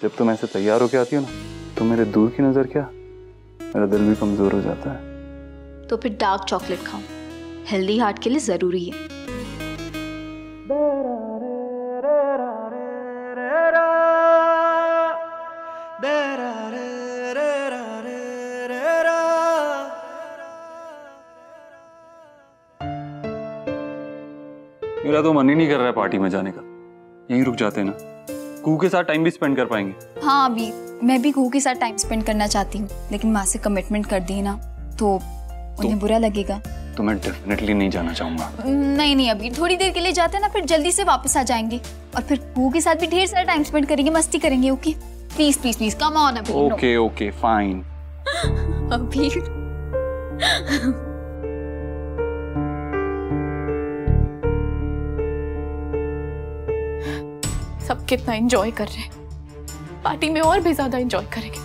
जब तुम ऐसे तैयार होके आती हो ना, तो मेरे दूर की नजर क्या, मेरा दिल भी कमजोर हो जाता है। तो फिर डार्क चॉकलेट खाओ, हेल्दी हार्ट के लिए जरूरी है। मेरा तो मन ही नहीं कर रहा है पार्टी में जाने का, यहीं रुक जाते हैं ना, कुहू के साथ टाइम भी स्पेंड कर पाएंगे। हाँ अभी मैं भी कुहू के साथ टाइम स्पेंड करना चाहती हूँ, लेकिन माँ से कमिटमेंट कर दी ना तो उन्हें बुरा लगेगा। तो मैं डेफिनेटली नहीं जाना चाहूंगा। नहीं नहीं अभी थोड़ी देर के लिए जाते हैं ना, फिर जल्दी से वापस आ जाएंगे और फिर कुहू के साथ भी ढेर सारा टाइम स्पेंड करेंगे, मस्ती करेंगे। Okay please please please come on अभी। Okay okay fine. अभी सब कितना एंजॉय कर रहे हैं, पार्टी में और भी ज्यादा एंजॉय करेंगे।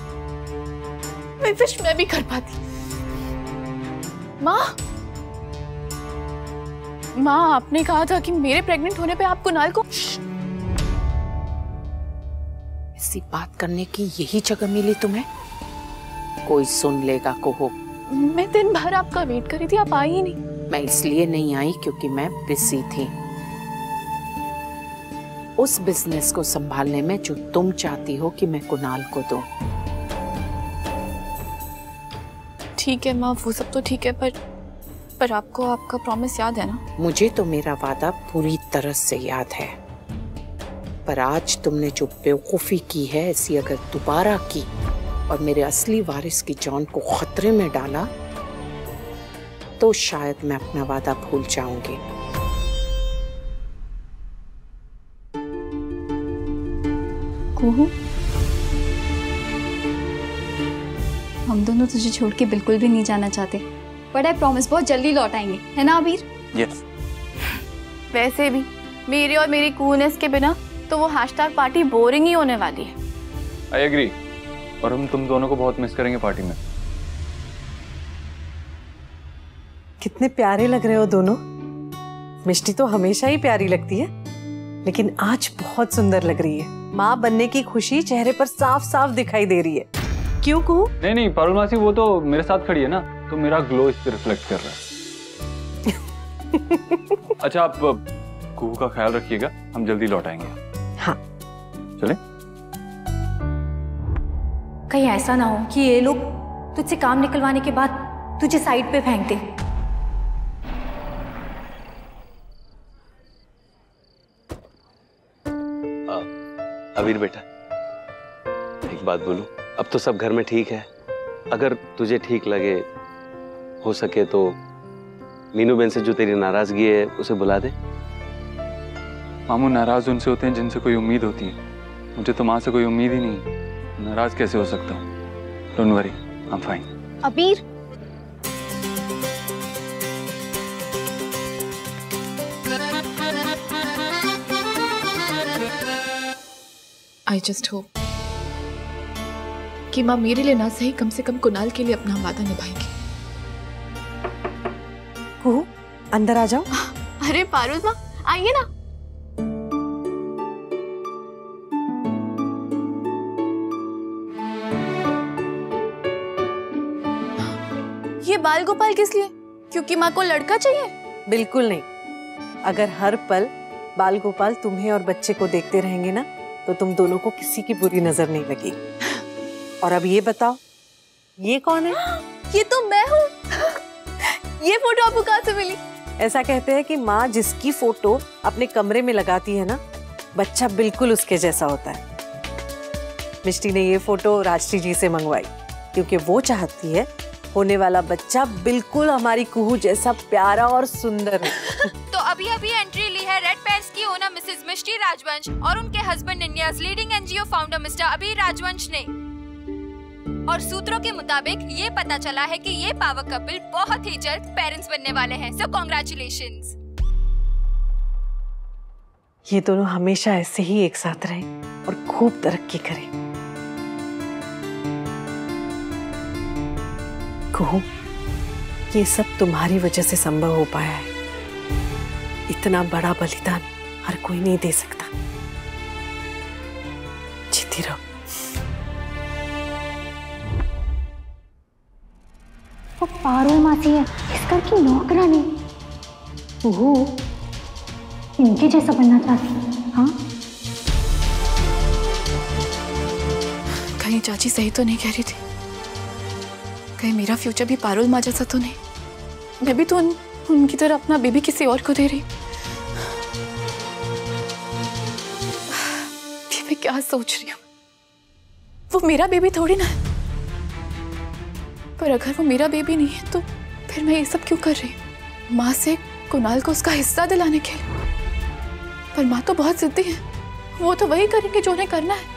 मैं विश मैं भी कर पाती। माँ आपने कहा था कि मेरे प्रेग्नेंट होने पे आप कुणाल को। ऐसी बात करने की यही जगह मिली तुम्हें? कोई सुन लेगा कुहू। मैं दिन भर आपका वेट कर रही थी, आप आई ही नहीं। मैं इसलिए नहीं आई क्योंकि मैं बिजी थी उस बिजनेस को संभालने में जो तुम चाहती हो कि मैं कुणाल को दूं। ठीक है माँ, वो सब तो ठीक है, पर आपको आपका प्रॉमिस याद है ना? मुझे तो मेरा वादा पूरी तरह से याद है, पर आज तुमने जो बेवकूफी की है, ऐसी अगर दोबारा की और मेरे असली वारिस की जान को खतरे में डाला तो शायद मैं अपना वादा भूल जाऊंगी। कुहू हम दोनों तुझे छोड़ के बिल्कुल भी नहीं जाना चाहते, बट आई प्रॉमिस बहुत जल्दी लौट आएंगे, है ना अबीर? यस। वैसे भी मेरे और मेरी कूनेस के बिना तो वो हैशटैग पार्टी बोरिंग ही होने वाली है। आई एग्री, और हम तुम दोनों को बहुत मिस करेंगे पार्टी में। कितने प्यारे लग रहे हो दोनों। मिष्टी तो हमेशा ही प्यारी लगती है, लेकिन आज बहुत सुंदर लग रही है। माँ बनने की खुशी चेहरे पर साफ साफ दिखाई दे रही है। क्यों कुहू? नहीं नहीं पारुल मासी, वो तो मेरे साथ खड़ी है ना, तो मेरा ग्लो इस पे रिफ्लेक्ट कर रहा है। अच्छा आप कुहू का ख्याल रखिएगा, हम जल्दी लौट आएंगे। हाँ चले। कहीं ऐसा ना हो कि ये लोग तुझसे काम निकलवाने के बाद तुझे साइड पे फेंक दे। अबीर बेटा, एक बात बोलूं, अब तो सब घर में ठीक है। अगर तुझे ठीक लगे, हो सके तो मीनू बहन से जो तेरी नाराजगी है उसे बुला दे। मामू नाराज उनसे होते हैं जिनसे कोई उम्मीद होती है, मुझे तो माँ से कोई उम्मीद ही नहीं, नाराज कैसे हो सकता हूँ? Don't worry, I am fine. अबीर आई जस्ट होप कि माँ मेरे लिए ना सही, कम से कम कुणाल के लिए अपना वादा निभाएगी। कुहू अंदर आ जाओ। अरे पारुल माँ आइए ना। ये बाल गोपाल किस लिए? क्योंकि माँ को लड़का चाहिए? बिल्कुल नहीं। अगर हर पल बाल गोपाल तुम्हें और बच्चे को देखते रहेंगे ना, तो तुम दोनों को किसी की बुरी नजर नहीं लगेगी। और अब ये बताओ, ये कौन है? ये तो मैं हूँ। ये फोटो आपको कहाँ से मिली? ऐसा कहते हैं कि माँ जिसकी फोटो अपने कमरे में लगाती है ना, बच्चा बिल्कुल उसके जैसा होता है। मिष्टी ने ये फोटो राजश्री जी से मंगवाई, क्योंकि वो चाहती है होने वाला बच्चा बिल्कुल हमारी कुहू जैसा प्यारा और सुंदर है। तो अभी अभी एंट्री ली है रेड पैंट्स की ओनर मिसेस मिष्टी राजवंश और उनके husband India's leading NGO founder mister अबीर राजवंश ने। और सूत्रों के मुताबिक ये पता चला है कि ये पावर कपल बहुत ही जल्द पेरेंट्स बनने वाले हैं। सो कांग्रेचुलेशंस। ये दोनों हमेशा ऐसे ही एक साथ रहें और खूब तरक्की करें। कुहू, ये सब तुम्हारी वजह से संभव हो पाया है। इतना बड़ा बलिदान हर कोई नहीं दे सकता। जीती रहो। वो पारुल मासी है, इस घर की नौकरानी। वो इनके जैसा बनना चाहती। हाँ, कहीं चाची सही तो नहीं कह रही थी? कहीं मेरा फ्यूचर भी पारुल माँ जैसा तो नहीं? मैं भी तो उनकी तरह अपना बेबी किसी और को दे रही। ये मैं क्या सोच रही हूँ? वो मेरा बेबी थोड़ी ना है। पर अगर वो मेरा बेबी नहीं है तो फिर मैं ये सब क्यों कर रही हूँ? माँ से कुणाल को उसका हिस्सा दिलाने के लिए। पर माँ तो बहुत जिद्दी है, वो तो वही करेंगे जो उन्हें करना है।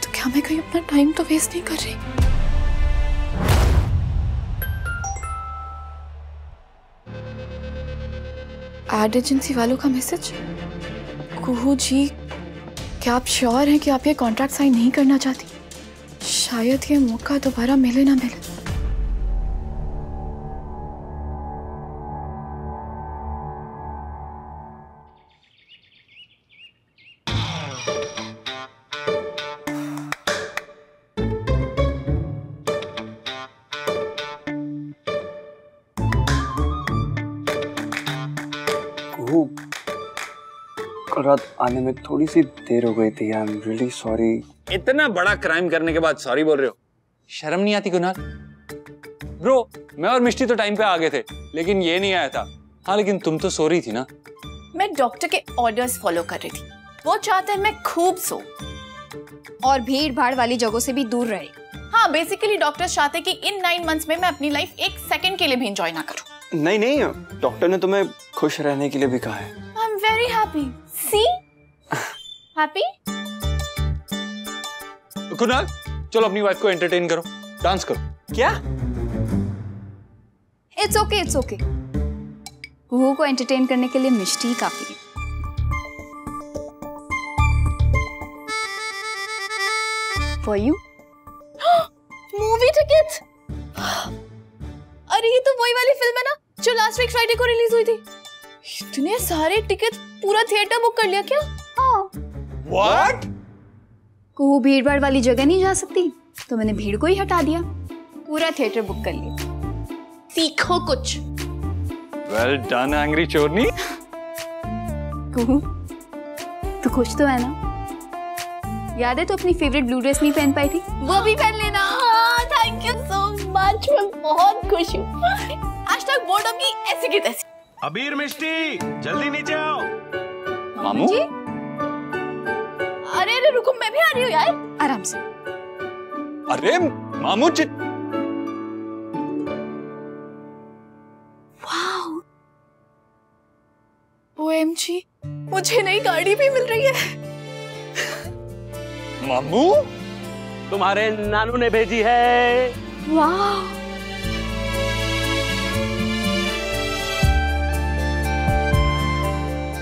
तो क्या मैं कहीं अपना टाइम तो वेस्ट नहीं कर रही? एड एजेंसी वालों का मैसेज। कुहू जी, क्या आप श्योर हैं कि आप ये कॉन्ट्रैक्ट साइन नहीं करना चाहती? शायद ये मौका दोबारा मिले ना मिले। कुहू, कल रात आने में थोड़ी सी देर हो गई थी। I am really sorry. इतना बड़ा क्राइम करने के बाद सॉरी बोल रहे हो? शर्म नहीं आती कुणाल? ब्रो, मैं और मिष्टी तो टाइम पे आ गए थे, लेकिन ये नहीं आया था। हाँ, लेकिन तुम तो सो रही थी ना। मैं डॉक्टर के ऑर्डर्स फॉलो कर रही थी। वो चाहते हैं मैं खूब सो और भीड़ भाड़ वाली जगहों से भी दूर रहे। हाँ, बेसिकली डॉक्टर चाहते हैं कि इन 9 मंथ्स में मैं अपनी लाइफ एक सेकंड के लिए भी एंजॉय ना करूं। नहीं नहीं, डॉक्टर ने तुम्हें खुश रहने के लिए भी कहा है। I am very happy. See, happy. Kunal, चलो अपनी वाइफ को एंटरटेन करो, डांस करो। क्या? It's okay, it's okay. Kuhu को एंटरटेन करने के लिए मिष्टी काफी है। For you. Movie ticket. अरे ये तो वही वाली फिल्म है ना जो लास्ट वीक फ्राइडे को रिलीज हुई थी। इतने सारे टिकट, पूरा थिएटर बुक कर लिया क्या? हाँ। What? कुहू भीड़ भाड़ वाली जगह नहीं जा सकती, तो मैंने भीड़ को ही हटा दिया, पूरा थिएटर बुक कर लिया। सीखो कुछ। Well done, एंग्री चोरनी। कुहू, तू खुश तो है ना? याद है तो अपनी फेवरेट ब्लू ड्रेस नहीं पहन पाई थी, वो भी पहन लेना। थैंक यू सो मच, मैं बहुत खुश हूँ। आज तक बोर्डम की ऐसी की तैसी। अबीर, मिष्टी, जल्दी नीचे आओ। मामू जी? अरे रुको, मैं भी आ रही हूँ यार। आराम से। अरे मामू जी। वाओ, OMG, मुझे नई गाड़ी भी मिल रही है। मामू, तुम्हारे नानू ने भेजी है। वाह,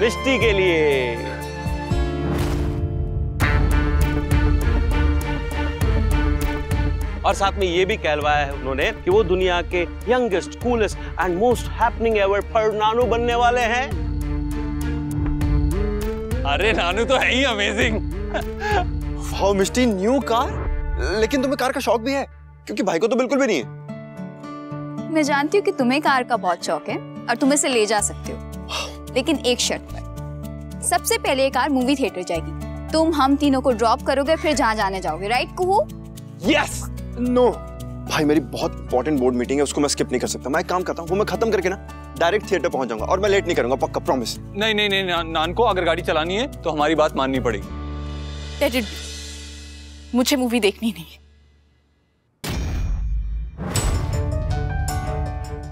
मिष्टी के लिए। और साथ में ये भी कहलवाया है उन्होंने कि वो दुनिया के youngest, coolest and most happening ever पर नानू बनने वाले हैं। अरे नानू तो है ही अमेजिंग। वाओ मिष्टी, न्यू कार। लेकिन तुम्हें कार का शौक भी है, क्योंकि भाई को तो बिल्कुल भी नहीं है। मैं जानती हूँ कि तुम्हें कार का बहुत शौक है और तुम इसे ले जा सकते हो, लेकिन एक शर्त पर। सबसे पहले ये कार मूवी थिएटर जाएगी, तुम हम तीनों को ड्रॉप करोगे, फिर जहाँ जाने जाओगे, राइट कुहू? यस। नो भाई, मेरी बहुत इंपॉर्टेंट बोर्ड मीटिंग है, उसको मैं स्किप नहीं कर सकता। मैं एक काम करता हूँ, वो मैं खत्म करके ना डायरेक्ट थिएटर पहुंच जाऊंगा, और मैं लेट नहीं करूंगा, पक्का प्रॉमिस। नहीं नहीं नहीं, नान को अगर गाड़ी चलानी है तो हमारी बात माननी पड़ेगी। Let it be. मुझे मूवी देखनी नहीं है।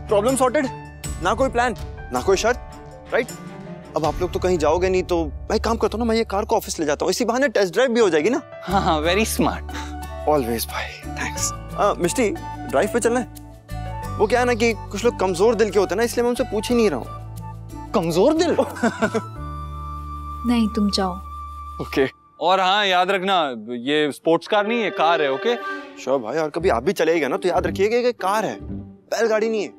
Problem sorted. ना कोई प्लान, ना कोई शर्त, राइट? अब आप लोग तो कहीं जाओगे नहीं, तो मैं एक काम करता हूँ ना, मैं ये कार को ऑफिस ले जाता हूँ, इसी बहाने टेस्ट ड्राइव भी हो जाएगी ना। हाँ हाँ, वेरी स्मार्ट। ऑलवेज भाई, थैंक्स। मिष्टी, ड्राइव पे चलना है? वो क्या है ना कि कुछ लोग कमजोर दिल के होते हैं ना, इसलिए मैं उनसे पूछ ही नहीं रहा हूँ। कमजोर दिल? नहीं, तुम जाओ। ओके। और हाँ, याद रखना ये स्पोर्ट्स कार नहीं है, कार है। ओके श्योर भाई, और कभी आप भी चलेगा ना तो याद रखिएगा कि कार है, बैलगाड़ी नहीं है।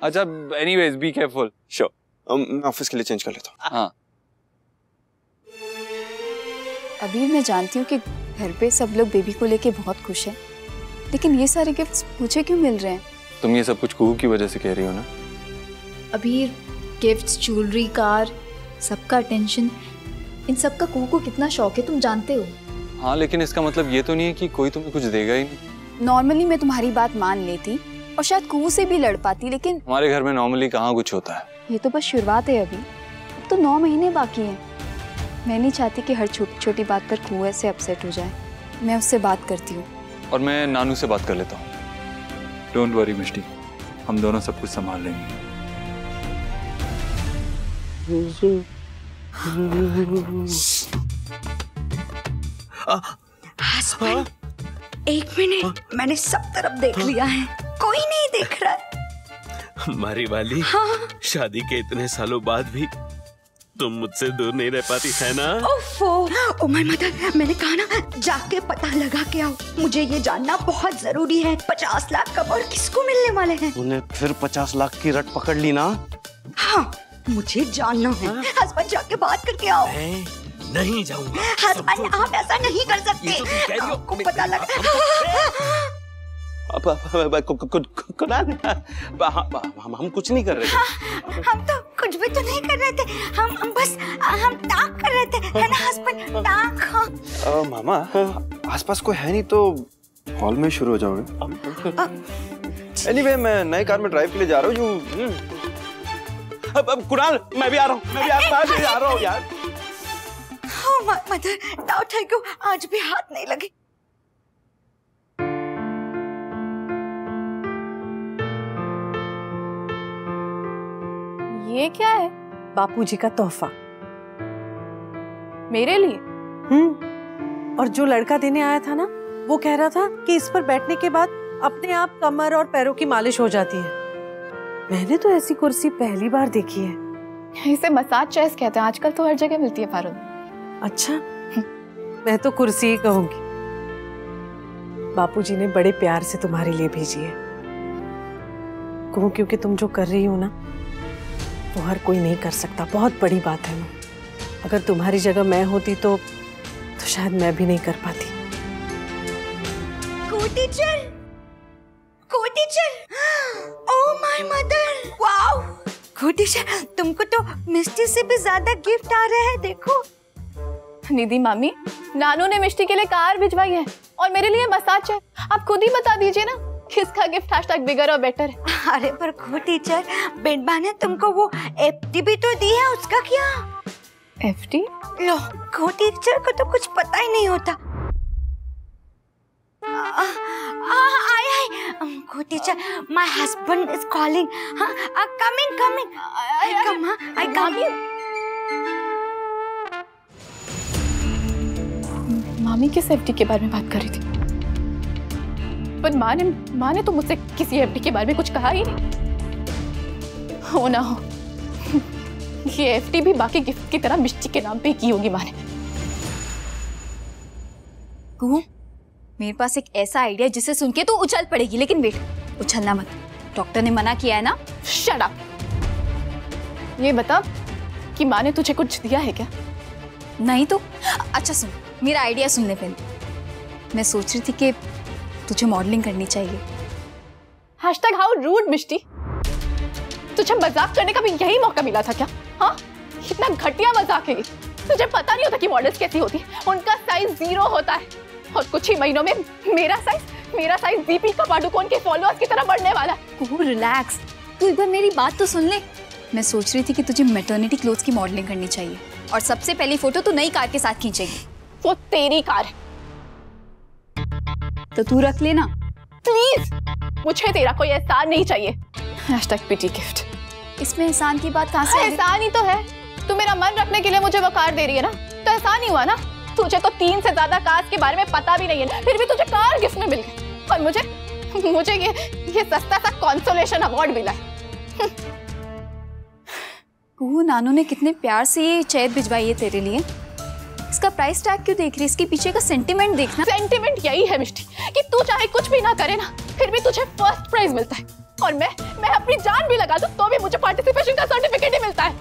अच्छा, एनीवेज बी केयरफुल। श्योर, मैं ऑफिस के लिए चेंज कर लेता हूँ। हाँ, अभी मैं जानती हूँ कि घर पे सब लोग बेबी को लेके बहुत खुश हैं, लेकिन ये सारे गिफ्ट्स मुझे क्यों मिल रहे हैं? तुम ये सब कुछ कुहू की वजह से कह रही हो ना? अभी गिफ्ट्स, ज्वेलरी, कार, सबका अटेंशन, इन सब का कुहू को कितना शौक है तुम जानते हो। हाँ, लेकिन इसका मतलब ये तो नहीं है कि कोई तुम्हें कुछ देगा ही नहीं। नॉर्मली मैं तुम्हारी बात मान लेती और शायद कुहू से भी लड़ पाती, लेकिन हमारे घर में नॉर्मली कहाँ कुछ होता है। ये तो बस शुरुआत है, अभी अब तो 9 महीने बाकी हैं। मैं नहीं चाहती कि हर छोटी छोटी बात पर कुहू ऐसे अपसेट हो जाए। मैं उससे बात करती हूँ और मैं नानू से बात कर लेता हूँ। डोंट वरी मिष्टी, हम दोनों सब कुछ संभाल लेंगे। हस्बैंड, 1 मिनट, मैंने सब तरफ देख लिया है, कोई नहीं देख रहा है। हमारी वाली, हाँ? शादी के इतने सालों बाद भी तुम मुझसे दूर नहीं रह पाती है ना? ओफो, ओ माय मदर, मैंने कहा ना जाके पता लगा के आओ। मुझे ये जानना बहुत जरूरी है, 50 लाख कब और किसको मिलने वाले हैं? तूने फिर 50 लाख की रट पकड़ ली ना? हाँ, मुझे जानना है। हस्बैंड, जाके बात करके आओ। नहीं जाऊंगा। हस्बैंड, आप ऐसा नहीं कर सकते। आपको पता लगा। हम कुछ नहीं कर रहे थे। हम तो कुछ भी तो नहीं कर रहे थे, हम बस हम टाक कर रहे थे, है ना हस्बैंड? टाक। हाँ मामा, आसपास कोई है नहीं तो हॉल में शुरू हो जाओगे। एनीवे, मैं नए कार में ड्राइव के लिए जा रहा हूँ। अब कुणाल, मैं भी आ रहा हूँ यार। मदर, डाउट है क्यों आज भी हाथ नहीं लगे। ये क्या है? बापूजी का तोहफा मेरे लिए। और जो लड़का देने आया था ना, वो कह रहा था कि इस पर बैठने के बाद अपने आप कमर और पैरों की मालिश हो जाती है। मैंने तो ऐसी कुर्सी पहली बार देखी है। इसे मसाज चेयर्स कहते हैं, आजकल तो हर जगह मिलती है फारूक। अच्छा, मैं तो कुर्सी ही कहूंगी। बापूजी ने बड़े प्यार से तुम्हारे लिए भेजी है। कहूँ क्योंकि तुम जो कर रही हो ना, वो हर कोई नहीं कर सकता। बहुत बड़ी बात है। अगर तुम्हारी जगह मैं होती तो शायद मैं भी नहीं कर पाती। को teacher, oh my mother, wow. को टीचर, तुमको तो मिस्टी से भी ज्यादा गिफ्ट आ रहे हैं, देखो। निधि मामी, नानू ने मिष्टी के लिए कार भिजवाई है और मेरे लिए मसाज है। आप खुद ही बता दीजिए ना किसका गिफ्ट hashtag बिगर और बेटर है। अरे पर को टीचर, बेटबा ने तुमको वो एफटी भी तो दी है, उसका क्या? एफटी? लो, को टीचर को तो कुछ पता ही नहीं होता। को teacher, my husband is calling. Coming. I come. मामी किस एफडी के बारे में बात कर रही थी? पर माँ ने तो मुझसे किसी एफडी के बारे में कुछ कहा ही नहीं। हो ना हो, ये एफडी भी बाकी गिफ्ट की तरह मिष्टी के नाम पे की होगी माँ ने। कुहू, मेरे पास एक ऐसा आइडिया जिसे सुन के तू उछल पड़ेगी, लेकिन वेट, उछलना मत, डॉक्टर ने मना किया है ना। Shut up. ये बता कि माँ ने तुझे कुछ दिया है क्या? नहीं तो। अच्छा सुन, मेरा आइडिया सुन ले पहले। मैं सोच रही थी कि तुझे मॉडलिंग करनी चाहिए। hashtag हाउ रूड मिष्टी, तुझे मजाक करने का भी यही मौका मिला था क्या? हाँ, कितना घटिया मजाक है ये। तुझे पता नहीं होता कि मॉडल्स कैसी होती है? उनका साइज 0 होता है और कुछ ही महीनों में मेरा साइज दीपिका पादुकोण के फॉलोअर्स की तरह बढ़ने वाला है। कुहू रिलैक्स, तू एक बार मेरी बात तो सुन ले। मैं सोच रही थी कि तुझे मैटर्निटी क्लोथ्स की मॉडलिंग करनी चाहिए और सबसे पहली फोटो तू नई कार के साथ खींचेगी। वो तेरी कार है तो तू रख लेना प्लीज। मुझे तेरा कोई एहसान नहीं चाहिए। hashtag पिटी गिफ्ट। इसमें एहसान की बात कहाँ से? एहसान ही तो है, तू मेरा मन रखने के लिए मुझे वो कार दे रही है ना, तो एहसान ही हुआ ना। तुझे तो 3 से ज्यादा कार्स के बारे में पता भी नहीं है, फिर भी तुझे कार गिफ्ट में मिल गई और मुझे ये सस्ता सा कंसोलेशन अवार्ड मिला है। कुहू, नानू ने कितने प्यार से ये चेयर भिजवाई है तेरे लिए। इसका प्राइस टैग क्यों देख रही है? इसके पीछे का सेंटिमेंट देखना। सेंटिमेंट यही है मिष्टी कि तू चाहे कुछ भी ना करे ना, फिर भी तुझे फर्स्ट प्राइज मिलता है और मैं अपनी जान भी लगा दूं तो भी मुझे पार्टिसिपेशन का सर्टिफिकेट ही मिलता है।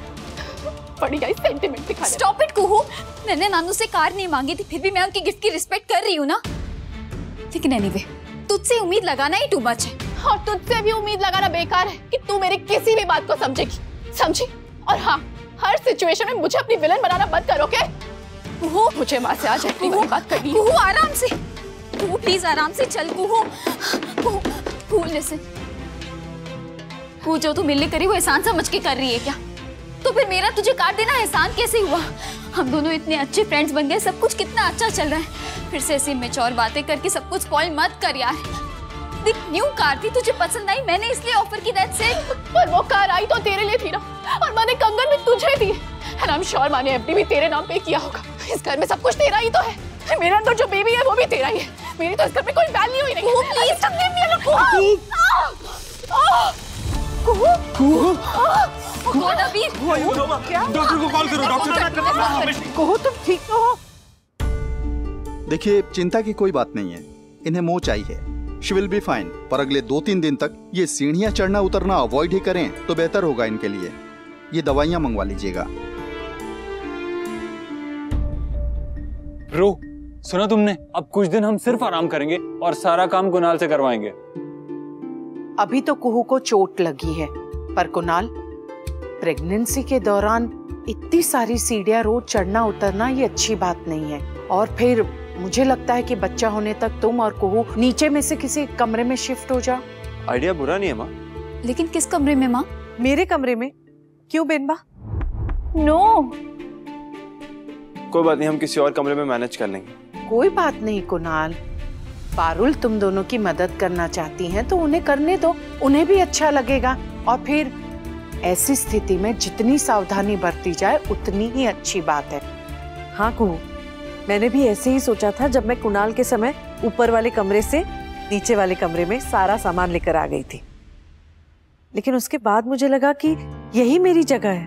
पड़ी आई सेंटिमेंट दिखाने। स्टॉप इट कुहू, मैंने नानू से कार नहीं मांगी थी, फिर भी मैं उनकी गिफ्ट की रिस्पेक्ट कर रही हूँ ना। लेकिन एनीवे, तुझसे उम्मीद लगाना ही टू मच है। और तुझसे भी उम्मीद लगाना बेकार है कि तू मेरी किसी भी बात को समझेगी, समझी? और हाँ, हर सिचुएशन में मुझे अपनी विलन बनाना बंद करो, ओके? कुहू, मुझे माँ से आज अपनी बात करनी है। कुहू आराम से, कुहू प्लीज आराम से चल। कुहू, कुहू लिसन, कुहू जो तू मिलने करी वो एहसान समझ के कर रही है क्या? तो फिर मेरा तुझे काट देना एहसान कैसे हुआ? हम दोनों इतने अच्छे फ्रेंड्स बन गए, सब कुछ कितना अच्छा चल रहा है, फिर से ऐसी मैच्योर बातें करके सब कुछ स्पॉइल मत कर यार। देख, न्यू कार थी, तुझे पसंद आई, मैंने इसलिए ऑफर की, दैट्स इट। पर वो कार आई तो तेरे लिए थी ना, और मैंने कंगन भी तुझे दी, एंड आई एम श्योर माने एफडी भी तेरे नाम पे किया होगा। इस घर में सब कुछ तेरा ही तो है, मेरे अंदर जो बेबी है वो भी तेरा ही है, मेरी तो इस घर में कोई वैल्यू ही नहीं है। Please leave me alone. Doctor को कॉल करो, डॉक्टर। कुहू, तुम ठीक तो हो? देखिए, चिंता की कोई बात नहीं है, इन्हें मोच आई है, शी विल बी फाइन। पर अगले 2-3 दिन तक ये सीढ़ियां चढ़ना उतरना अवॉइड ही करें तो बेहतर होगा इनके लिए। ये दवाइयां मंगवा लीजिएगा। ब्रो, सुना तुमने? अब कुछ दिन हम सिर्फ आराम करेंगे और सारा काम कुणाल से करवाएंगे। अभी तो कुहू को चोट लगी है, पर कुणाल, प्रेगनेंसी के दौरान इतनी सारी सीढ़ियां रोज चढ़ना उतरना ये अच्छी बात नहीं है। और फिर मुझे लगता है कि बच्चा होने तक तुम और कुहू नीचे में से किसी कमरे में शिफ्ट हो जाओ। आइडिया बुरा नहीं है माँ। लेकिन किस कमरे में माँ? मेरे कमरे में। क्यों बेनबा? नो, कोई बात नहीं, हम किसी और कमरे में मैनेज कर लेंगे। कोई बात नहीं कुणाल, पारुल तुम दोनों की मदद करना चाहती हैं तो उन्हें करने दो, उन्हें भी अच्छा लगेगा। और फिर ऐसी स्थिति में जितनी सावधानी बरती जाए उतनी ही अच्छी बात है। हाँ कुहू, मैंने भी ऐसे ही सोचा था जब मैं कुणाल के समय ऊपर वाले कमरे से नीचे वाले कमरे में सारा सामान लेकर आ गई थी, लेकिन उसके बाद मुझे लगा कि यही मेरी जगह है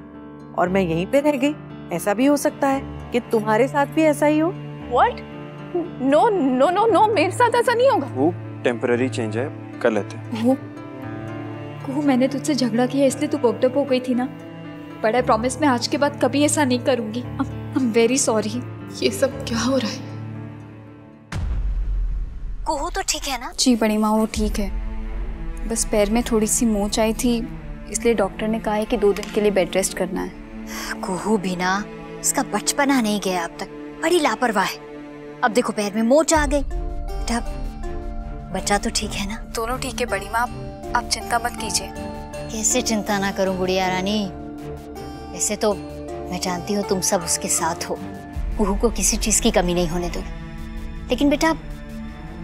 और मैं यहीं पे रह गई। ऐसा भी हो सकता है कि तुम्हारे साथ भी ऐसा ही हो। What? No no no no, मेरे साथ ऐसा नहीं होगा। वो टेम्पररी चेंज है, कर लेते हैं। कुहू, मैंने तुझसे झगड़ा किया इसलिए तू बकडप हो गई थी ना, बट आई प्रॉमिस मैं आज के बाद कभी ऐसा नहीं करूंगी। आई एम वेरी सॉरी। ये सब क्या हो रहा है? कुहू तो ठीक है ना? जी बड़ी माँ, वो ठीक है, बस पैर में थोड़ी सी मोच आई थी, इसलिए डॉक्टर ने कहा है कि 2 दिन के लिए बेड रेस्ट करना है। कुहू भी ना, इसका बचपना नहीं गया अब तक, बड़ी लापरवाह है। अब देखो पैर में मोच आ गई। बेटा, बच्चा तो ठीक है ना? दोनों ठीक है बड़ी माँ, आप चिंता मत कीजिए। कैसे चिंता ना करूं गुड़िया रानी, वैसे तो मैं जानती हूँ तुम सब उसके साथ हो, कुहू को किसी चीज की कमी नहीं होने दो। लेकिन बेटा,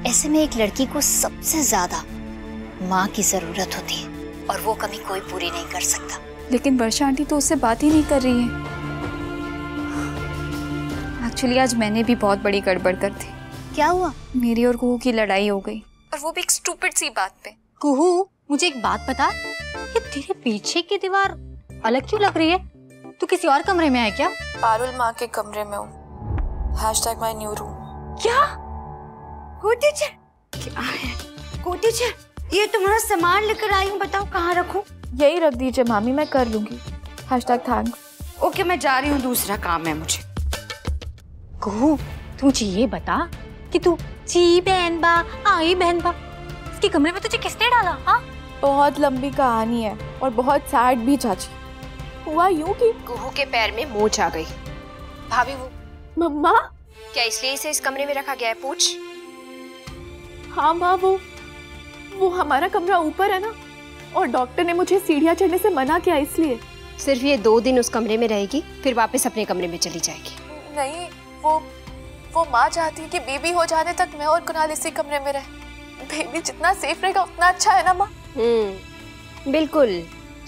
ऐसे में एक लड़की को सबसे ज्यादा माँ की जरूरत होती है और वो कमी कोई पूरी नहीं कर सकता। लेकिन वर्षा आंटी तो उससे बात ही नहीं कर रही है। एक्चुअली आज मैंने भी बहुत बड़ी गड़बड़ कर दी। क्या हुआ? मेरी और कुहू की लड़ाई हो गई, और वो भी एक स्टूपिड सी बात पे। कुहू, मुझे एक बात बता, ये तेरे पीछे की दीवार अलग क्यों लग रही है? तू किसी और कमरे में है क्या? पारुल माँ के कमरे में हूँ। #My new room. क्या? टीचर, क्या है? टीचर, ये तुम्हारा सामान लेकर आई हूँ, बताओ कहाँ रखूँ? यही रख दीजिए मामी, मैं कर लूंगी। #थैंक्स। ओके, मैं जा रही हूँ, दूसरा काम है मुझे। कुहू, तू मुझे ये बता कि तू जी बहन बा आई बहन बा, इसके कमरे में तुझे किसने डाला? हाँ, बहुत लंबी कहानी है और बहुत सैड भी चाची। हुआ यूं कि कुहू के पैर में मोच आ गई। भाभी, वो मम्मा, क्या इसलिए इसे इस कमरे में रखा गया है? पूछ। हाँ माँ, वो हमारा कमरा ऊपर है ना, और डॉक्टर ने मुझे सीढ़ियाँ चढ़ने से मना किया, इसलिए। सिर्फ ये 2 दिन उस कमरे में रहेगी, फिर वापस अपने कमरे में चली जाएगी। नहीं, वो माँ चाहती है कि बेबी हो जाने तक मैं और कुणाल इसी कमरे में रहे। बेबी जितना सेफ रहेगा उतना अच्छा है ना माँ? बिल्कुल।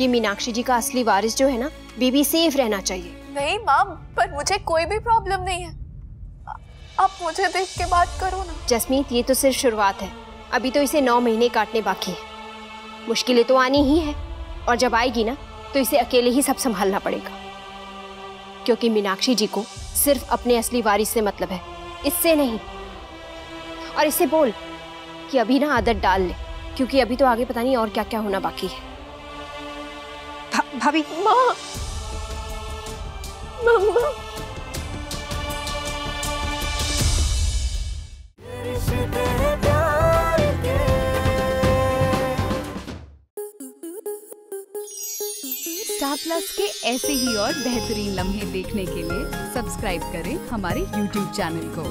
ये मीनाक्षी जी का असली वारिस जो है ना, बेबी सेफ रहना चाहिए। नहीं माँ, पर मुझे कोई भी प्रॉब्लम नहीं है। आप मुझे देख के बात करो ना। जसमीत, ये तो सिर्फ शुरुआत है, अभी तो इसे 9 महीने काटने बाकी है। मुश्किलें तो आनी ही है, और जब आएगी ना तो इसे अकेले ही सब संभालना पड़ेगा, क्योंकि मीनाक्षी जी को सिर्फ अपने असली वारिस से मतलब है, इससे नहीं। और इससे बोल कि अभी ना आदत डाल ले, क्योंकि अभी तो आगे पता नहीं और क्या क्या होना बाकी है। भाभी, माँ, मम्मा। स्टार प्लस के ऐसे ही और बेहतरीन लम्हे देखने के लिए सब्सक्राइब करें हमारे YouTube चैनल को।